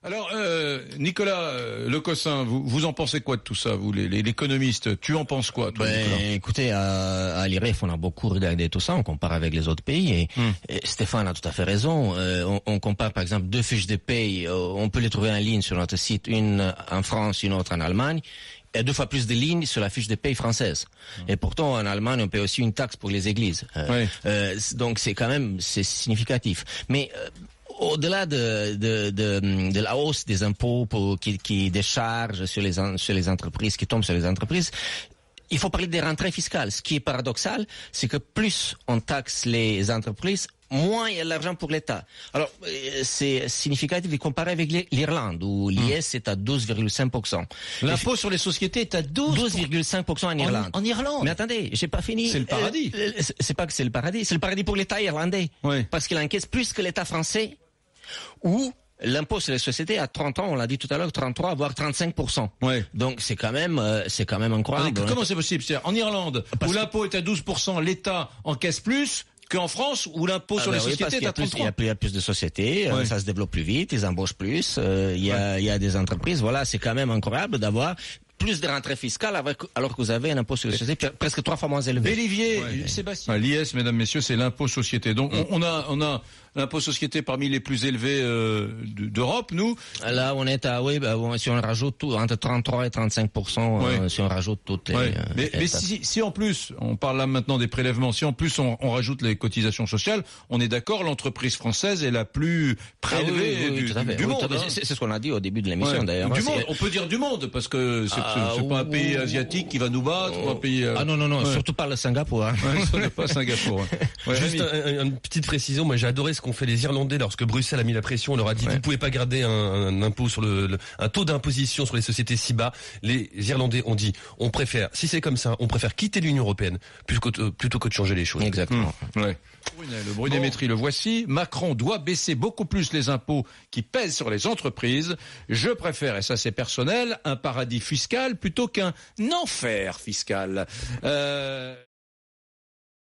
Alors, Nicolas Lecossin, vous en pensez quoi de tout ça, vous, l'économiste? Tu en penses quoi, toi, Nicolas? Écoutez, à l'IREF, on a beaucoup regardé tout ça, on compare avec les autres pays, et Stéphane a tout à fait raison. On compare, par exemple, deux fiches de paye, on peut les trouver en ligne sur notre site, une en France, une autre en Allemagne. Il y a 2 fois plus de lignes sur la fiche de paye française. Et pourtant, en Allemagne, on paie aussi une taxe pour les églises. Donc, c'est significatif. Mais au-delà de la hausse des impôts qui déchargent sur les entreprises, qui tombent sur les entreprises, il faut parler des rentrées fiscales. Ce qui est paradoxal, c'est que plus on taxe les entreprises, moins il y a de l'argent pour l'État. Alors, c'est significatif de comparer avec l'Irlande, où l'IS est à 12,5%. L'impôt sur les sociétés est à 12,5% en Irlande. En Irlande. Mais attendez, j'ai pas fini. C'est le paradis. C'est pas que c'est le paradis, c'est le paradis pour l'État irlandais. Oui. Parce qu'il encaisse plus que l'État français, où l'impôt sur les sociétés à 30 ans, on l'a dit tout à l'heure, 33 voire 35%. Ouais. Donc c'est quand même incroyable. Comment c'est possible? C'est-à-dire, en Irlande, où l'impôt est à 12%, l'État encaisse plus qu'en France, où l'impôt sur les sociétés est à 33%. Il y a plus de sociétés, ça se développe plus vite, ils embauchent plus, il y a des entreprises, voilà, c'est quand même incroyable d'avoir plus de rentrées fiscales alors que vous avez un impôt sur les sociétés presque 3 fois moins élevé. Bélivier, Sébastien. L'IS, mesdames, messieurs, c'est l'impôt société. Donc, on a l'impôt société parmi les plus élevés d'Europe, nous. Là, on est à, si on rajoute tout, entre 33 et 35%, si on rajoute toutes les... Mais si en plus, on parle là maintenant des prélèvements, si en plus on rajoute les cotisations sociales, on est d'accord, l'entreprise française est la plus prélevée du monde. C'est ce qu'on a dit au début de l'émission, d'ailleurs. Du monde, on peut dire du monde, parce que c'est pas un pays asiatique qui va nous battre, ou un pays... non, surtout pas le Singapour. Hein. Pas Singapour. Juste une petite précision, moi j'ai adoré ce qu'ont fait les Irlandais lorsque Bruxelles a mis la pression, on leur a dit vous pouvez pas garder un impôt sur un taux d'imposition sur les sociétés si bas. Les Irlandais ont dit on préfère, si c'est comme ça, on préfère quitter l'Union européenne plutôt que de changer les choses. Exactement. Le brunémétrie, le voici. Macron doit baisser beaucoup plus les impôts qui pèsent sur les entreprises. Je préfère, et ça c'est personnel, un paradis fiscal plutôt qu'un enfer fiscal.